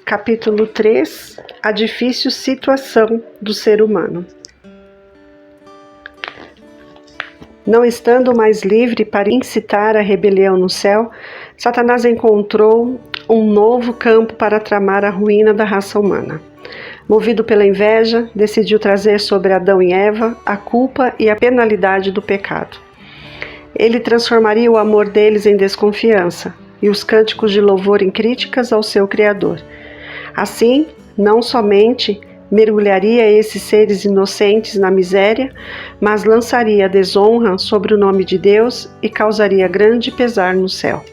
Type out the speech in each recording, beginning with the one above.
Capítulo 3. A difícil situação do ser humano. Não estando mais livre para incitar a rebelião no céu, Satanás encontrou um novo campo para tramar a ruína da raça humana. Movido pela inveja, decidiu trazer sobre Adão e Eva a culpa e a penalidade do pecado. Ele transformaria o amor deles em desconfiança e os cânticos de louvor em críticas ao seu Criador. Assim, não somente mergulharia esses seres inocentes na miséria, mas lançaria a desonra sobre o nome de Deus e causaria grande pesar no céu.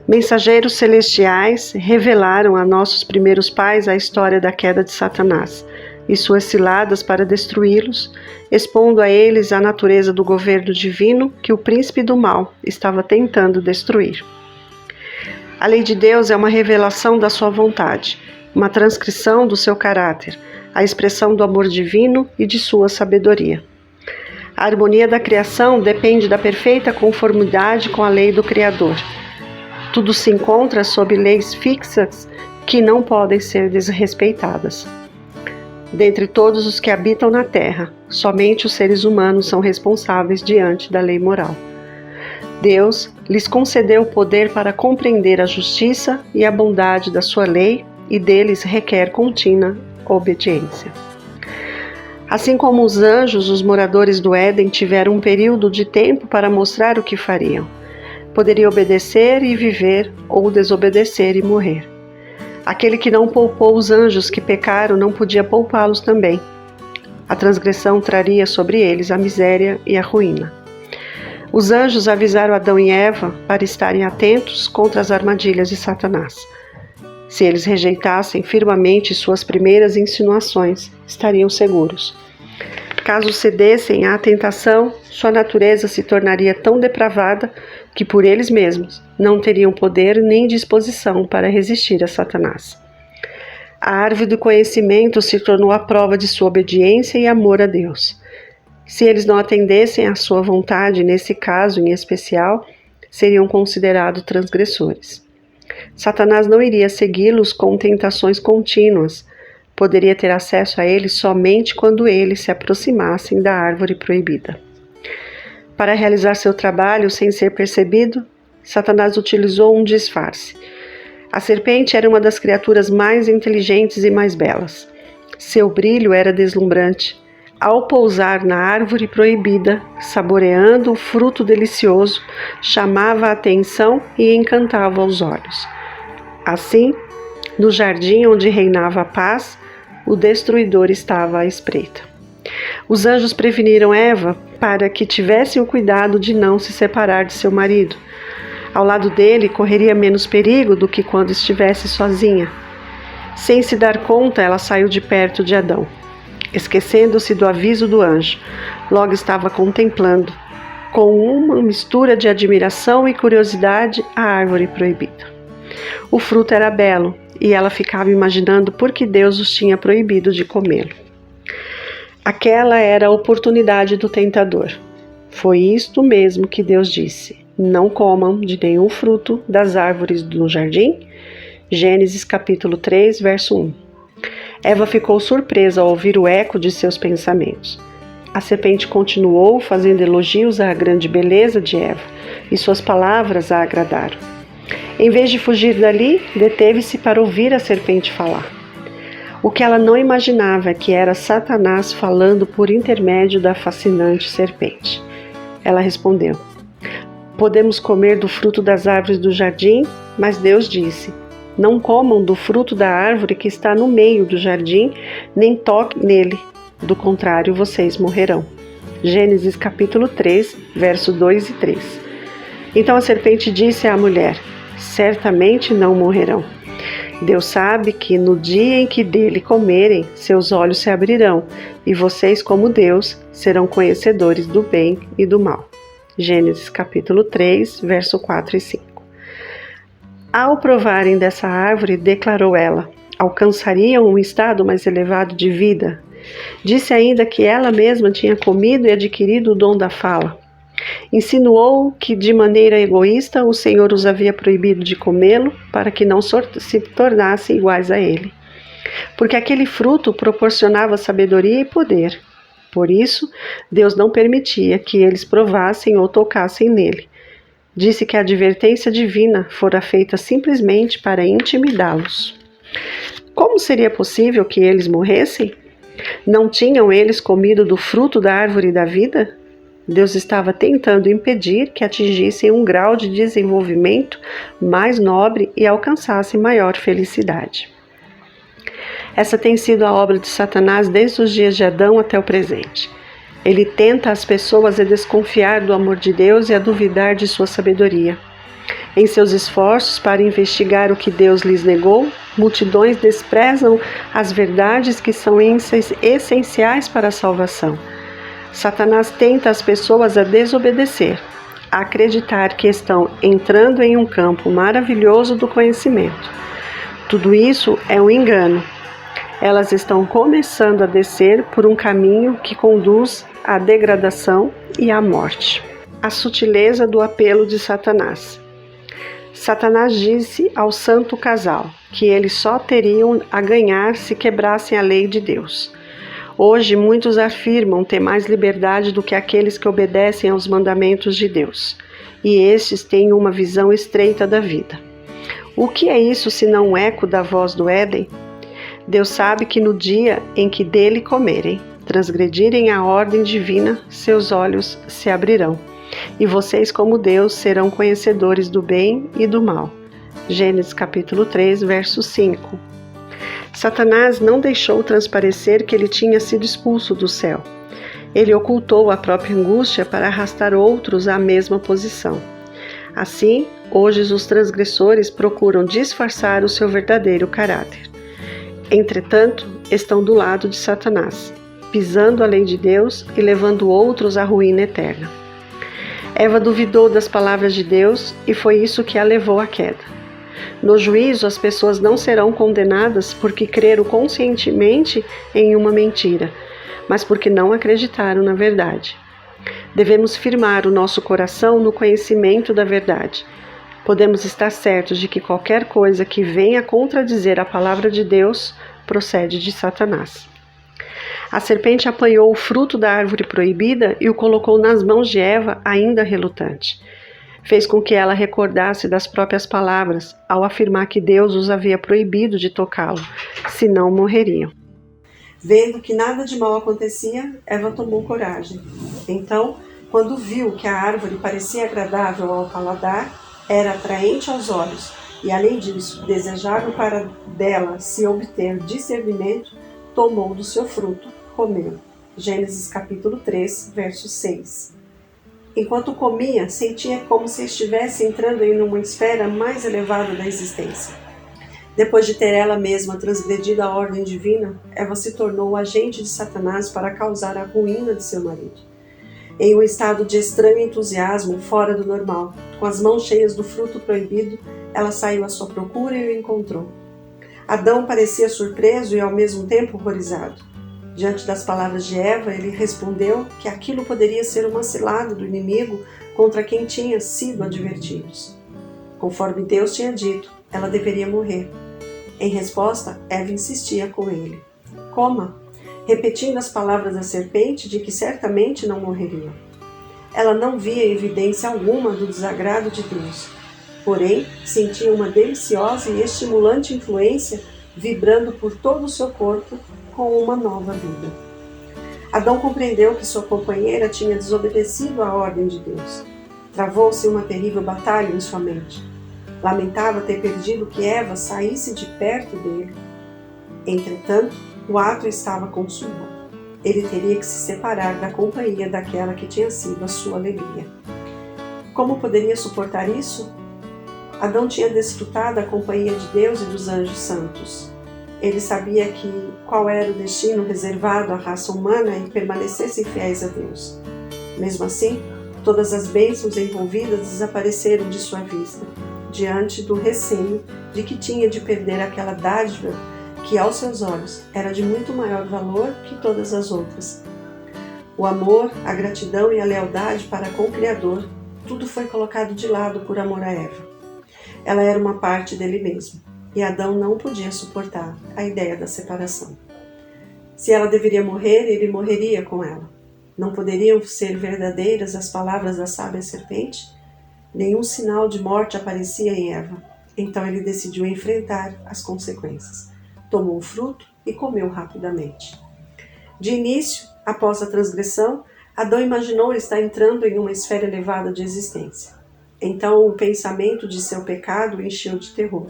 Mensageiros celestiais revelaram a nossos primeiros pais a história da queda de Satanás e suas ciladas para destruí-los, expondo a eles a natureza do governo divino que o príncipe do mal estava tentando destruir. A lei de Deus é uma revelação da sua vontade, uma transcrição do seu caráter, a expressão do amor divino e de sua sabedoria. A harmonia da criação depende da perfeita conformidade com a lei do Criador. Tudo se encontra sob leis fixas que não podem ser desrespeitadas. Dentre todos os que habitam na terra, somente os seres humanos são responsáveis diante da lei moral. Deus lhes concedeu o poder para compreender a justiça e a bondade da sua lei e deles requer contínua obediência. Assim como os anjos, os moradores do Éden tiveram um período de tempo para mostrar o que fariam. Poderia obedecer e viver ou desobedecer e morrer. Aquele que não poupou os anjos que pecaram não podia poupá-los também. A transgressão traria sobre eles a miséria e a ruína. Os anjos avisaram Adão e Eva para estarem atentos contra as armadilhas de Satanás. Se eles rejeitassem firmemente suas primeiras insinuações, estariam seguros. Caso cedessem à tentação, sua natureza se tornaria tão depravada que por eles mesmos não teriam poder nem disposição para resistir a Satanás. A árvore do conhecimento se tornou a prova de sua obediência e amor a Deus. Se eles não atendessem à sua vontade, nesse caso em especial, seriam considerados transgressores. Satanás não iria segui-los com tentações contínuas. Poderia ter acesso a eles somente quando eles se aproximassem da árvore proibida. Para realizar seu trabalho sem ser percebido, Satanás utilizou um disfarce. A serpente era uma das criaturas mais inteligentes e mais belas. Seu brilho era deslumbrante. Ao pousar na árvore proibida, saboreando o fruto delicioso, chamava a atenção e encantava os olhos. Assim, no jardim onde reinava a paz, o destruidor estava à espreita. Os anjos preveniram Eva para que tivesse o cuidado de não se separar de seu marido. Ao lado dele, correria menos perigo do que quando estivesse sozinha. Sem se dar conta, ela saiu de perto de Adão. Esquecendo-se do aviso do anjo, logo estava contemplando, com uma mistura de admiração e curiosidade, a árvore proibida. O fruto era belo, e ela ficava imaginando por que Deus os tinha proibido de comê-lo. Aquela era a oportunidade do tentador. Foi isto mesmo que Deus disse: não comam de nenhum fruto das árvores do jardim. Gênesis capítulo 3, verso 1. Eva ficou surpresa ao ouvir o eco de seus pensamentos. A serpente continuou fazendo elogios à grande beleza de Eva, e suas palavras a agradaram. Em vez de fugir dali, deteve-se para ouvir a serpente falar. O que ela não imaginava é que era Satanás falando por intermédio da fascinante serpente. Ela respondeu: podemos comer do fruto das árvores do jardim, mas Deus disse: não comam do fruto da árvore que está no meio do jardim, nem toquem nele, do contrário vocês morrerão. Gênesis capítulo 3, verso 2 e 3. Então a serpente disse à mulher: certamente não morrerão. Deus sabe que no dia em que dele comerem, seus olhos se abrirão, e vocês, como Deus, serão conhecedores do bem e do mal. Gênesis capítulo 3, verso 4 e 5. Ao provarem dessa árvore, declarou ela, alcançariam um estado mais elevado de vida. Disse ainda que ela mesma tinha comido e adquirido o dom da fala. Insinuou que de maneira egoísta o Senhor os havia proibido de comê-lo para que não se tornassem iguais a ele, porque aquele fruto proporcionava sabedoria e poder. Por isso, Deus não permitia que eles provassem ou tocassem nele. Disse que a advertência divina fora feita simplesmente para intimidá-los. Como seria possível que eles morressem? Não tinham eles comido do fruto da árvore da vida? Deus estava tentando impedir que atingissem um grau de desenvolvimento mais nobre e alcançassem maior felicidade. Essa tem sido a obra de Satanás desde os dias de Adão até o presente. Ele tenta as pessoas a desconfiar do amor de Deus e a duvidar de sua sabedoria. Em seus esforços para investigar o que Deus lhes negou, multidões desprezam as verdades que são essenciais para a salvação. Satanás tenta as pessoas a desobedecer, a acreditar que estão entrando em um campo maravilhoso do conhecimento. Tudo isso é um engano. Elas estão começando a descer por um caminho que conduz à degradação e à morte. A sutileza do apelo de Satanás. Satanás disse ao santo casal que eles só teriam a ganhar se quebrassem a lei de Deus. Hoje, muitos afirmam ter mais liberdade do que aqueles que obedecem aos mandamentos de Deus, e estes têm uma visão estreita da vida. O que é isso senão um eco da voz do Éden? Deus sabe que no dia em que dele comerem, transgredirem a ordem divina, seus olhos se abrirão, e vocês, como Deus, serão conhecedores do bem e do mal. Gênesis capítulo 3, verso 5. Satanás não deixou transparecer que ele tinha sido expulso do céu. Ele ocultou a própria angústia para arrastar outros à mesma posição. Assim, hoje os transgressores procuram disfarçar o seu verdadeiro caráter. Entretanto, estão do lado de Satanás, pisando a lei de Deus e levando outros à ruína eterna. Eva duvidou das palavras de Deus e foi isso que a levou à queda. No juízo, as pessoas não serão condenadas porque creram conscientemente em uma mentira, mas porque não acreditaram na verdade. Devemos firmar o nosso coração no conhecimento da verdade. Podemos estar certos de que qualquer coisa que venha contradizer a palavra de Deus procede de Satanás. A serpente apanhou o fruto da árvore proibida e o colocou nas mãos de Eva, ainda relutante. Fez com que ela recordasse das próprias palavras ao afirmar que Deus os havia proibido de tocá-lo, senão morreriam. Vendo que nada de mal acontecia, Eva tomou coragem. Então, quando viu que a árvore parecia agradável ao paladar, era atraente aos olhos, e além disso, desejável para dela se obter discernimento, tomou do seu fruto, comeu. Gênesis capítulo 3, verso 6. Enquanto comia, sentia como se estivesse entrando em uma esfera mais elevada da existência. Depois de ter ela mesma transgredido a ordem divina, Eva se tornou o agente de Satanás para causar a ruína de seu marido. Em um estado de estranho entusiasmo, fora do normal, com as mãos cheias do fruto proibido, ela saiu à sua procura e o encontrou. Adão parecia surpreso e ao mesmo tempo horrorizado. Diante das palavras de Eva, ele respondeu que aquilo poderia ser uma cilada do inimigo contra quem tinha sido advertidos. Conforme Deus tinha dito, ela deveria morrer. Em resposta, Eva insistia com ele: coma, repetindo as palavras da serpente de que certamente não morreria. Ela não via evidência alguma do desagrado de Deus, porém sentia uma deliciosa e estimulante influência vibrando por todo o seu corpo com uma nova vida. Adão compreendeu que sua companheira tinha desobedecido à ordem de Deus. Travou-se uma terrível batalha em sua mente. Lamentava ter perdido que Eva saísse de perto dele. Entretanto, o ato estava consumado. Ele teria que se separar da companhia daquela que tinha sido a sua alegria. Como poderia suportar isso? Adão tinha desfrutado a companhia de Deus e dos anjos santos. Ele sabia qual era o destino reservado à raça humana e permanecessem fiéis a Deus. Mesmo assim, todas as bênçãos envolvidas desapareceram de sua vista, diante do receio de que tinha de perder aquela dádiva que, aos seus olhos, era de muito maior valor que todas as outras. O amor, a gratidão e a lealdade para com o Criador, tudo foi colocado de lado por amor a Eva. Ela era uma parte dele mesmo, e Adão não podia suportar a ideia da separação. Se ela deveria morrer, ele morreria com ela. Não poderiam ser verdadeiras as palavras da sábia serpente? Nenhum sinal de morte aparecia em Eva. Então ele decidiu enfrentar as consequências. Tomou o fruto e comeu rapidamente. De início, após a transgressão, Adão imaginou estar entrando em uma esfera elevada de existência. Então o pensamento de seu pecado o encheu de terror.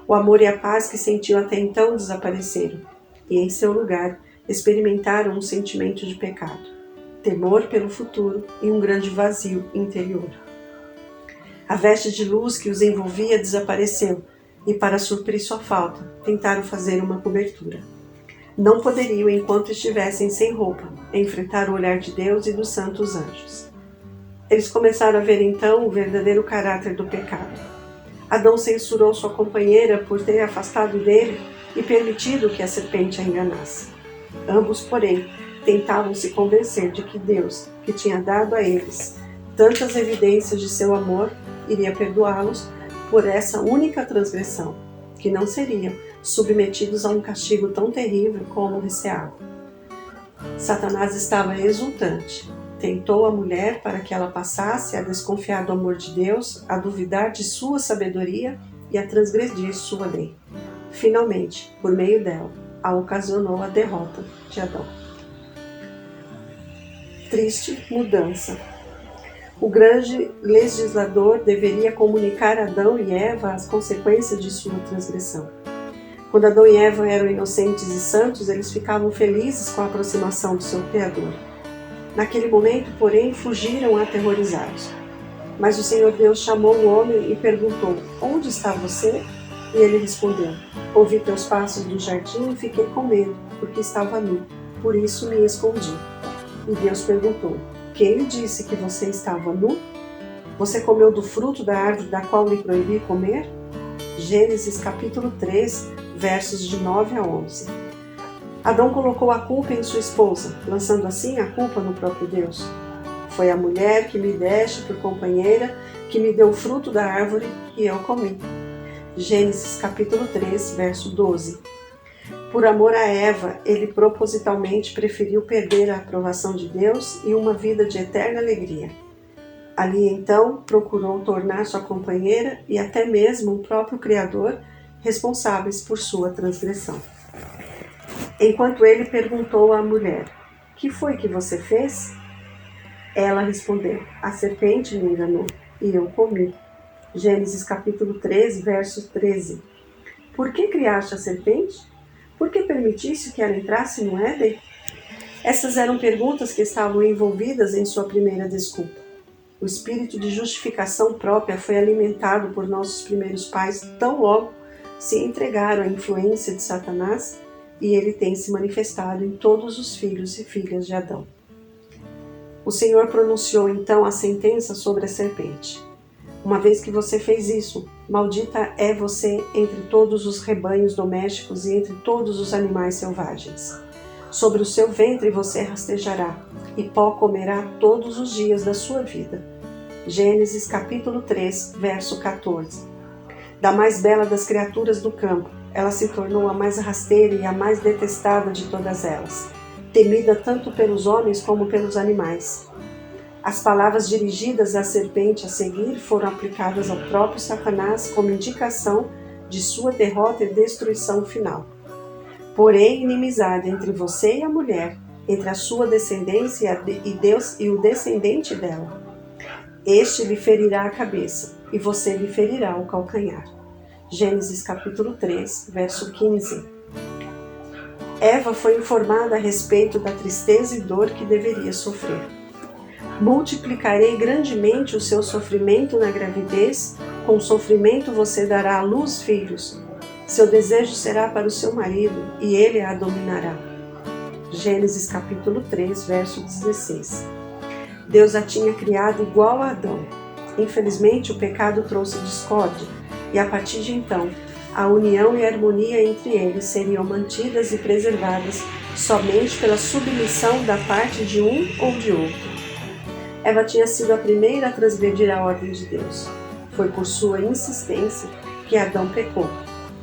O amor e a paz que sentiu até então desapareceram, e em seu lugar experimentaram um sentimento de pecado, temor pelo futuro e um grande vazio interior. A veste de luz que os envolvia desapareceu, e para suprir sua falta, tentaram fazer uma cobertura. Não poderiam, enquanto estivessem sem roupa, enfrentar o olhar de Deus e dos santos anjos. Eles começaram a ver então o verdadeiro caráter do pecado. Adão censurou sua companheira por ter afastado dele e permitido que a serpente a enganasse. Ambos, porém, tentavam se convencer de que Deus, que tinha dado a eles tantas evidências de seu amor, iria perdoá-los por essa única transgressão, que não seriam submetidos a um castigo tão terrível como receavam. Satanás estava exultante. Tentou a mulher para que ela passasse a desconfiar do amor de Deus, a duvidar de sua sabedoria e a transgredir sua lei. Finalmente, por meio dela, a ocasionou a derrota de Adão. Triste mudança. O grande legislador deveria comunicar a Adão e Eva as consequências de sua transgressão. Quando Adão e Eva eram inocentes e santos, eles ficavam felizes com a aproximação do seu Criador. Naquele momento, porém, fugiram aterrorizados. Mas o Senhor Deus chamou o homem e perguntou: "Onde está você?" E ele respondeu: "Ouvi teus passos do jardim e fiquei com medo, porque estava nu. Por isso me escondi." E Deus perguntou: "Quem lhe disse que você estava nu? Você comeu do fruto da árvore da qual lhe proibi comer?" Gênesis capítulo 3, versos de 9 a 11. Adão colocou a culpa em sua esposa, lançando assim a culpa no próprio Deus. "Foi a mulher que me deste por companheira, que me deu o fruto da árvore e eu comi." Gênesis capítulo 3, verso 12. Por amor a Eva, ele propositalmente preferiu perder a aprovação de Deus e uma vida de eterna alegria. Ali então procurou tornar sua companheira e até mesmo o próprio Criador responsáveis por sua transgressão. Enquanto ele perguntou à mulher: "Que foi que você fez?" Ela respondeu: "A serpente me enganou e eu comi." Gênesis capítulo 3, verso 13. "Por que criaste a serpente? Por que permitiste que ela entrasse no Éden?" Essas eram perguntas que estavam envolvidas em sua primeira desculpa. O espírito de justificação própria foi alimentado por nossos primeiros pais tão logo se entregaram à influência de Satanás, e ele tem se manifestado em todos os filhos e filhas de Adão. O Senhor pronunciou então a sentença sobre a serpente: "Uma vez que você fez isso, maldita é você entre todos os rebanhos domésticos e entre todos os animais selvagens. Sobre o seu ventre você rastejará, e pó comerá todos os dias da sua vida." Gênesis capítulo 3, verso 14. Da mais bela das criaturas do campo, ela se tornou a mais rasteira e a mais detestada de todas elas, temida tanto pelos homens como pelos animais. As palavras dirigidas à serpente a seguir foram aplicadas ao próprio Satanás como indicação de sua derrota e destruição final. "Porém, inimizade entre você e a mulher, entre a sua descendência e Deus e o descendente dela. Este lhe ferirá a cabeça, e você lhe ferirá o calcanhar." Gênesis capítulo 3, verso 15. Eva foi informada a respeito da tristeza e dor que deveria sofrer. "Multiplicarei grandemente o seu sofrimento na gravidez, com sofrimento você dará à luz filhos. Seu desejo será para o seu marido, e ele a dominará." Gênesis capítulo 3, verso 16. Deus a tinha criado igual a Adão. Infelizmente, o pecado trouxe discórdia, e a partir de então, A união e a harmonia entre eles seriam mantidas e preservadas somente pela submissão da parte de um ou de outro. Eva tinha sido a primeira a transgredir a ordem de Deus. Foi por sua insistência que Adão pecou.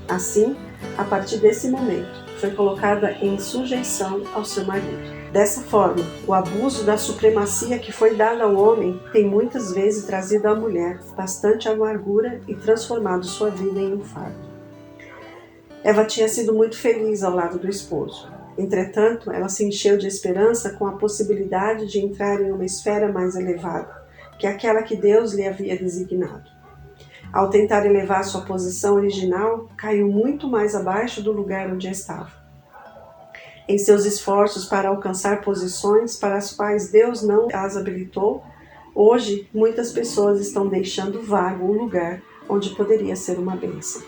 Assim, a partir desse momento, foi colocada em sujeição ao seu marido. Dessa forma, o abuso da supremacia que foi dada ao homem tem muitas vezes trazido à mulher bastante amargura e transformado sua vida em um fardo. Eva tinha sido muito feliz ao lado do esposo. Entretanto, ela se encheu de esperança com a possibilidade de entrar em uma esfera mais elevada, que aquela que Deus lhe havia designado. Ao tentar elevar sua posição original, caiu muito mais abaixo do lugar onde estava. Em seus esforços para alcançar posições para as quais Deus não as habilitou, hoje muitas pessoas estão deixando vago o lugar onde poderia ser uma bênção.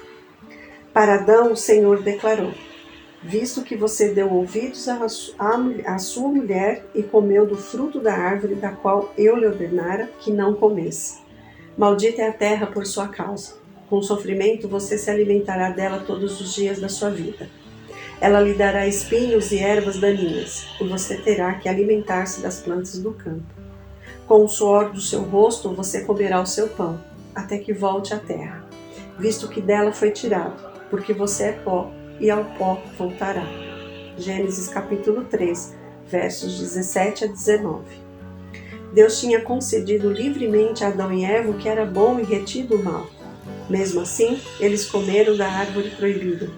Para Adão, o Senhor declarou: visto que você deu ouvidos à sua mulher e comeu do fruto da árvore da qual eu lhe ordenara que não comesse. Maldita é a terra por sua causa. Com sofrimento você se alimentará dela todos os dias da sua vida. Ela lhe dará espinhos e ervas daninhas, e você terá que alimentar-se das plantas do campo. Com o suor do seu rosto você comerá o seu pão, até que volte à terra, visto que dela foi tirado, porque você é pó, e ao pó voltará. Gênesis capítulo 3, versos 17 a 19. Deus tinha concedido livremente a Adão e Eva o que era bom e retido o mal. Mesmo assim, eles comeram da árvore proibida.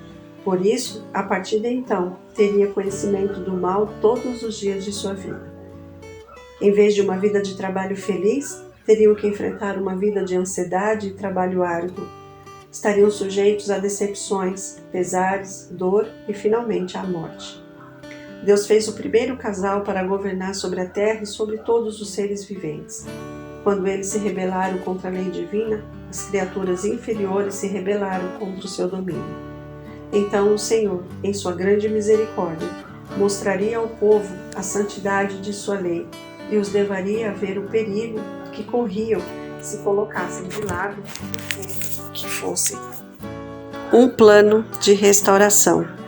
Por isso, a partir de então, teria conhecimento do mal todos os dias de sua vida. Em vez de uma vida de trabalho feliz, teriam que enfrentar uma vida de ansiedade e trabalho árduo. Estariam sujeitos a decepções, pesares, dor e, finalmente, à morte. Deus fez o primeiro casal para governar sobre a terra e sobre todos os seres viventes. Quando eles se rebelaram contra a lei divina, as criaturas inferiores se rebelaram contra o seu domínio. Então o Senhor, em sua grande misericórdia, mostraria ao povo a santidade de sua lei e os levaria a ver o perigo que corriam se colocassem de lado que fosse um plano de restauração.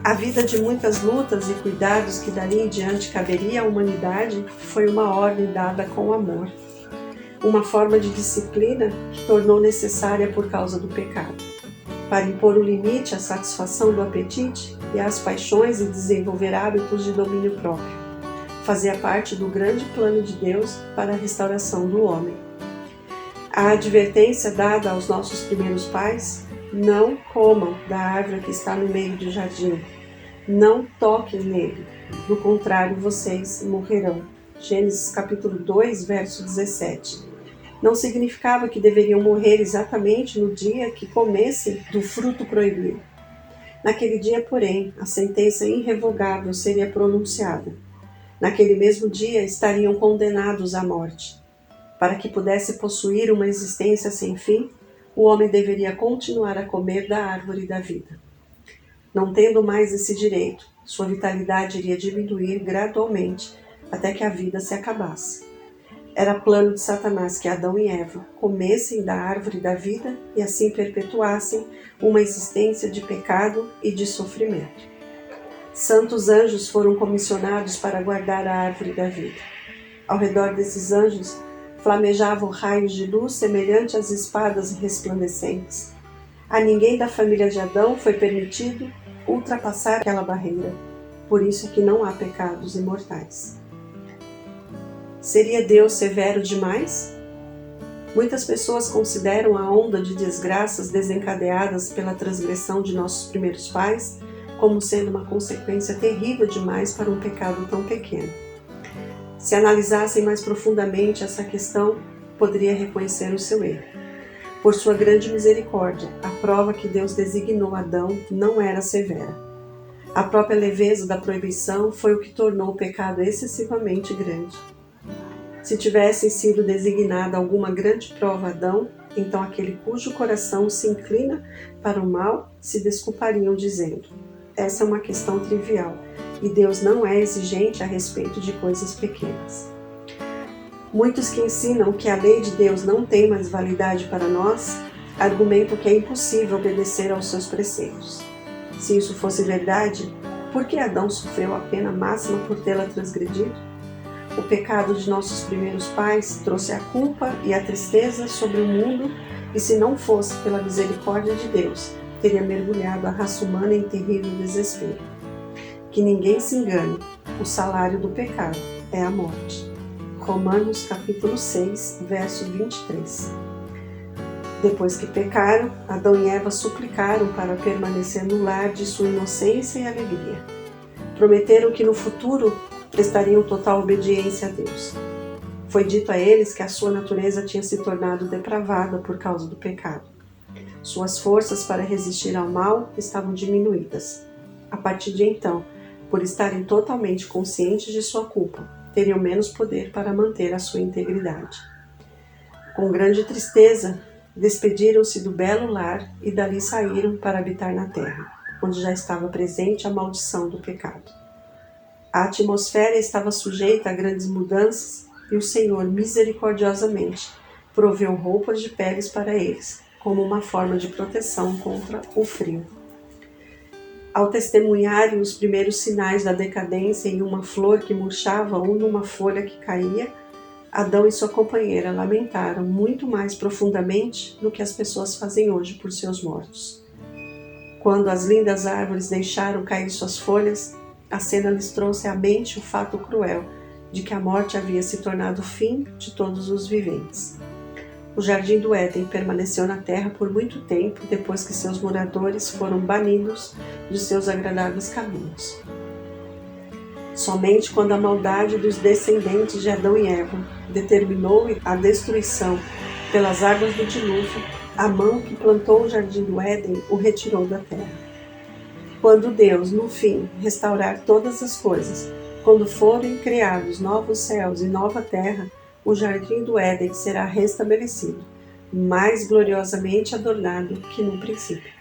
A vida de muitas lutas e cuidados que dali em diante caberia à humanidade foi uma ordem dada com amor, uma forma de disciplina que tornou necessária por causa do pecado, para impor o limite à satisfação do apetite e às paixões e desenvolver hábitos de domínio próprio. Fazia parte do grande plano de Deus para a restauração do homem. A advertência dada aos nossos primeiros pais: não comam da árvore que está no meio do jardim. Não toquem nele, do contrário vocês morrerão. Gênesis capítulo 2, verso 17. Não significava que deveriam morrer exatamente no dia que comessem do fruto proibido. Naquele dia, porém, a sentença irrevogável seria pronunciada. Naquele mesmo dia estariam condenados à morte. Para que pudesse possuir uma existência sem fim, o homem deveria continuar a comer da árvore da vida. Não tendo mais esse direito, sua vitalidade iria diminuir gradualmente até que a vida se acabasse. Era plano de Satanás que Adão e Eva comessem da árvore da vida e assim perpetuassem uma existência de pecado e de sofrimento. Santos anjos foram comissionados para guardar a árvore da vida. Ao redor desses anjos flamejavam raios de luz semelhantes às espadas resplandecentes. A ninguém da família de Adão foi permitido ultrapassar aquela barreira. Por isso é que não há pecados imortais. Seria Deus severo demais? Muitas pessoas consideram a onda de desgraças desencadeadas pela transgressão de nossos primeiros pais como sendo uma consequência terrível demais para um pecado tão pequeno. Se analisassem mais profundamente essa questão, poderia reconhecer o seu erro. Por sua grande misericórdia, a prova que Deus designou Adão não era severa. A própria leveza da proibição foi o que tornou o pecado excessivamente grande. Se tivesse sido designada alguma grande prova a Adão, então aquele cujo coração se inclina para o mal se desculpariam dizendo: essa é uma questão trivial e Deus não é exigente a respeito de coisas pequenas. Muitos que ensinam que a lei de Deus não tem mais validade para nós argumentam que é impossível obedecer aos seus preceitos. Se isso fosse verdade, por que Adão sofreu a pena máxima por tê-la transgredido? O pecado de nossos primeiros pais trouxe a culpa e a tristeza sobre o mundo, e se não fosse pela misericórdia de Deus, teria mergulhado a raça humana em terrível desespero. Que ninguém se engane, o salário do pecado é a morte. Romanos capítulo 6, verso 23. Depois que pecaram, Adão e Eva suplicaram para permanecer no lar de sua inocência e alegria. Prometeram que no futuro prestariam total obediência a Deus. Foi dito a eles que a sua natureza tinha se tornado depravada por causa do pecado. Suas forças para resistir ao mal estavam diminuídas. A partir de então, por estarem totalmente conscientes de sua culpa, teriam menos poder para manter a sua integridade. Com grande tristeza, despediram-se do belo lar e dali saíram para habitar na terra, onde já estava presente a maldição do pecado. A atmosfera estava sujeita a grandes mudanças e o Senhor, misericordiosamente, proveu roupas de peles para eles, como uma forma de proteção contra o frio. Ao testemunharem os primeiros sinais da decadência em uma flor que murchava ou numa folha que caía, Adão e sua companheira lamentaram muito mais profundamente do que as pessoas fazem hoje por seus mortos. Quando as lindas árvores deixaram cair suas folhas, a cena lhes trouxe à mente o fato cruel de que a morte havia se tornado o fim de todos os viventes. O Jardim do Éden permaneceu na terra por muito tempo depois que seus moradores foram banidos de seus agradáveis caminhos. Somente quando a maldade dos descendentes de Adão e Eva determinou a destruição pelas águas do dilúvio, a mão que plantou o Jardim do Éden o retirou da terra. Quando Deus, no fim, restaurar todas as coisas, quando forem criados novos céus e nova terra, o Jardim do Éden será restabelecido, mais gloriosamente adornado que no princípio.